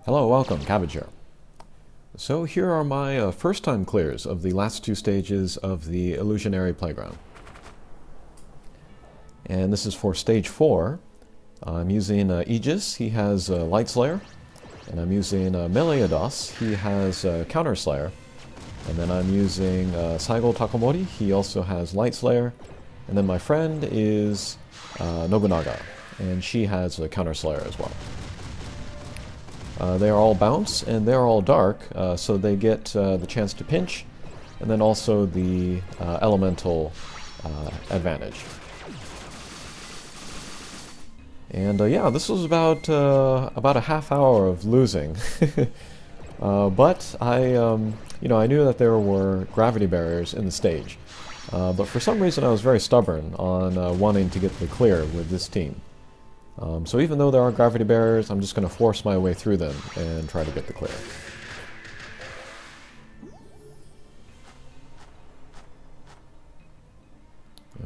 Hello, welcome, Cabbage here. So here are my first time clears of the last two stages of the Illusionary Playground. And this is for stage 4. I'm using Aegis, he has Light Slayer. And I'm using Meliados, he has Counter Slayer. And then I'm using Saigo Takamori, he also has Light Slayer. And then my friend is Nobunaga, and she has a Counter Slayer as well. They are all bounce, and they're all dark, so they get the chance to pinch, and then also the elemental advantage. And yeah, this was about a half hour of losing, but I knew that there were gravity barriers in the stage, but for some reason I was very stubborn on wanting to get the clear with this team. So even though there are gravity barriers, I'm just going to force my way through them and try to get the clear.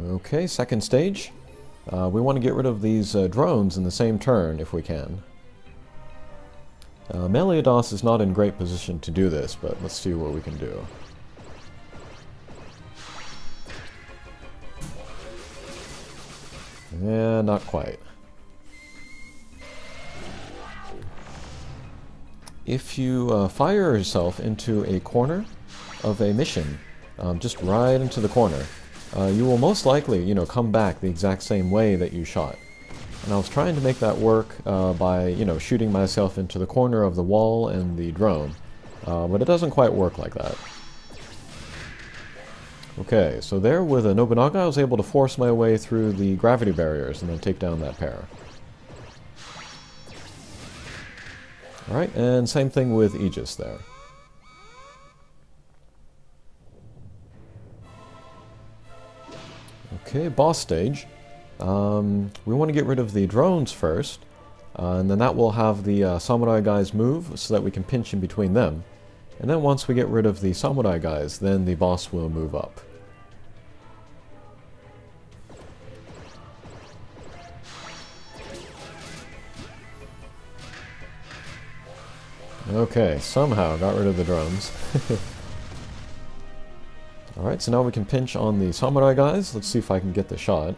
Okay, second stage. We want to get rid of these drones in the same turn if we can. Meliados is not in great position to do this, but let's see what we can do. Yeah, not quite. If you fire yourself into a corner of a mission, just right into the corner, you will most likely, come back the exact same way that you shot. And I was trying to make that work by, shooting myself into the corner of the wall and the drone, but it doesn't quite work like that. Okay, so there with a Nobunaga, I was able to force my way through the gravity barriers and then take down that pair. Alright, and same thing with Aegis there. Okay, boss stage. We want to get rid of the drones first, and then that will have the samurai guys move so that we can pinch in between them. And then once we get rid of the samurai guys, then the boss will move up. Okay, somehow got rid of the drones. Alright, so now we can pinch on the samurai guys. Let's see if I can get the shot.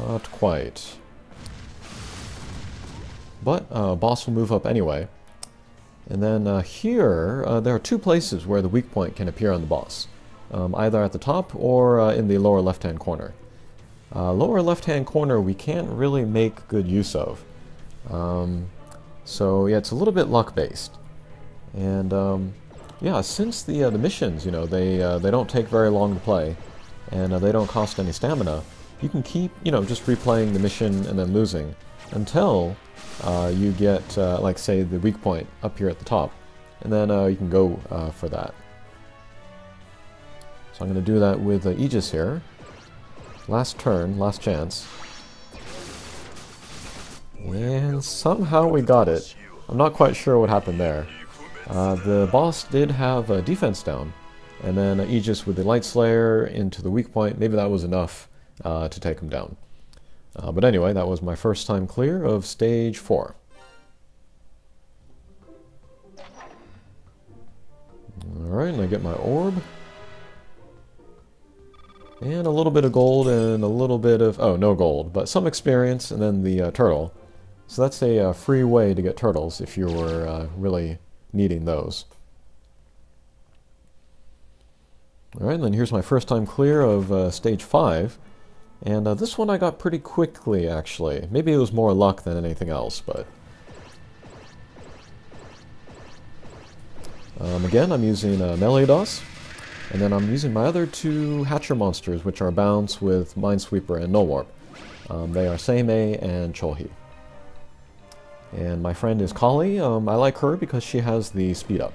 Not quite. But boss will move up anyway. And then here, there are two places where the weak point can appear on the boss. Either at the top or in the lower left-hand corner. Lower left-hand corner we can't really make good use of. So yeah, it's a little bit luck-based. And yeah, since the missions, they don't take very long to play, and they don't cost any stamina, you can keep, just replaying the mission and then losing until you get, like say, the weak point up here at the top, and then you can go for that. So I'm going to do that with Aegis here. Last turn, last chance. And somehow we got it. I'm not quite sure what happened there. The boss did have a defense down, and then Aegis with the Light Slayer into the weak point. Maybe that was enough to take him down. But anyway, that was my first time clear of stage 4. Alright, and I get my orb. And a little bit of gold and a little bit of, oh, no gold, but some experience, and then the turtle. So that's a free way to get turtles if you were really needing those. Alright, and then here's my first time clear of stage 5. And this one I got pretty quickly, actually. Maybe it was more luck than anything else, but... again, I'm using Meliados. And then I'm using my other two Hatcher monsters, which are Bounce with Minesweeper and Null Warp. They are Seimei and Chohi. And my friend is Kali. I like her because she has the speed up.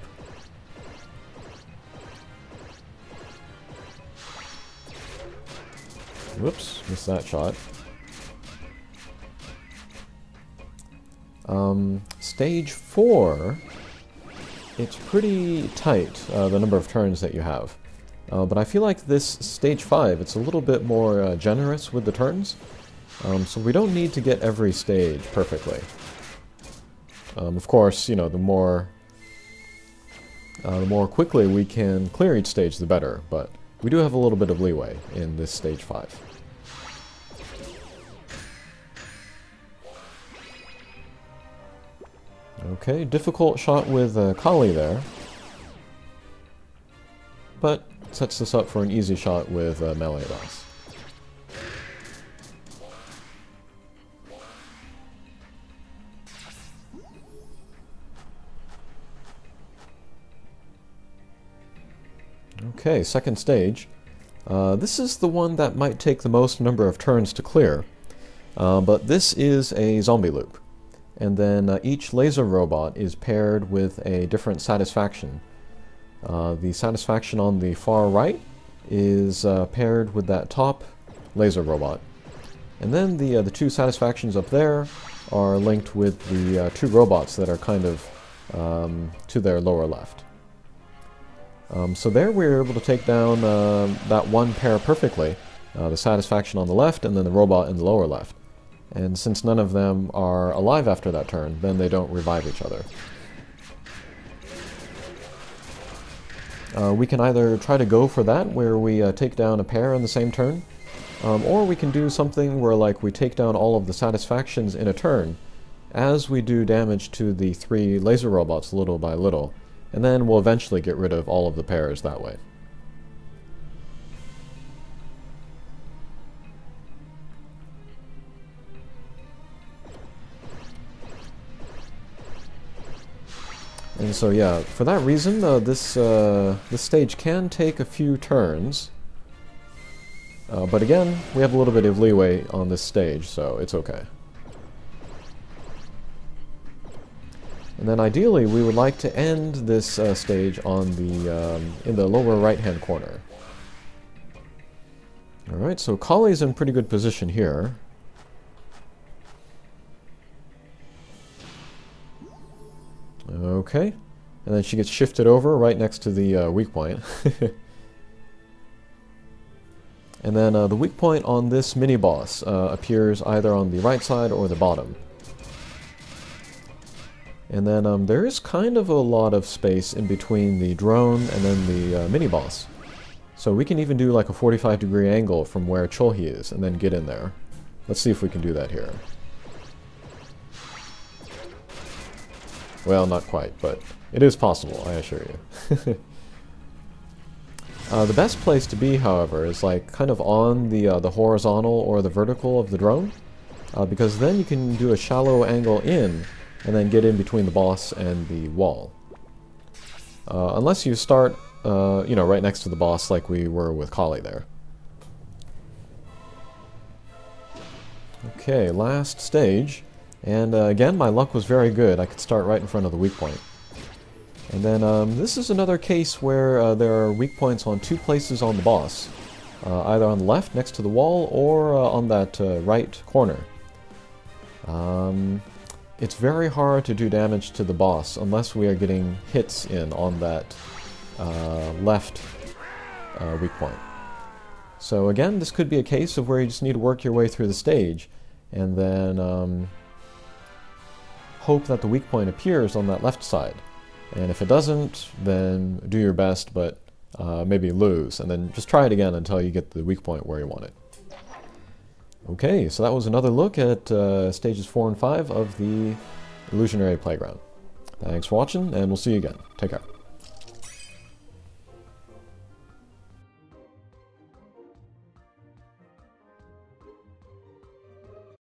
Whoops, missed that shot. Stage 4, it's pretty tight, the number of turns that you have. But I feel like this stage 5, it's a little bit more generous with the turns. So we don't need to get every stage perfectly. Of course, you know, the more quickly we can clear each stage, the better. But we do have a little bit of leeway in this stage 5. Okay, difficult shot with Kali there. But sets this up for an easy shot with melee boss. Okay, second stage. This is the one that might take the most number of turns to clear, but this is a zombie loop. And then each laser robot is paired with a different satisfaction. The satisfaction on the far right is paired with that top laser robot. And then the two satisfactions up there are linked with the two robots that are kind of to their lower left. So there we were able to take down that one pair perfectly, the satisfaction on the left and then the robot in the lower left. And since none of them are alive after that turn, then they don't revive each other. We can either try to go for that, where we take down a pair in the same turn, or we can do something where like we take down all of the satisfactions in a turn, as we do damage to the 3 laser robots little by little, and then we'll eventually get rid of all of the pairs that way. And so yeah, for that reason, this stage can take a few turns. But again, we have a little bit of leeway on this stage, so it's okay. And then ideally, we would like to end this stage on the in the lower right-hand corner. All right, so Kali's in pretty good position here. Okay, and then she gets shifted over right next to the weak point. And then the weak point on this mini-boss appears either on the right side or the bottom. And then there is kind of a lot of space in between the drone and then the mini-boss. So we can even do like a 45-degree angle from where Cholhi is and then get in there. Let's see if we can do that here. Well, not quite, but it is possible, I assure you. The best place to be, however, is like kind of on the horizontal or the vertical of the drone, because then you can do a shallow angle in and then get in between the boss and the wall. Unless you start, you know, right next to the boss like we were with Kali there. Okay, last stage. And again, my luck was very good. I could start right in front of the weak point. And then this is another case where there are weak points on 2 places on the boss. Either on the left next to the wall or on that right corner. It's very hard to do damage to the boss unless we are getting hits in on that left weak point. So again, this could be a case of where you just need to work your way through the stage and then hope that the weak point appears on that left side. And if it doesn't, then do your best, but maybe lose, and then just try it again until you get the weak point where you want it. Okay, so that was another look at stages 4 and 5 of the Illusionary Playground. Thanks for watching, and we'll see you again. Take care.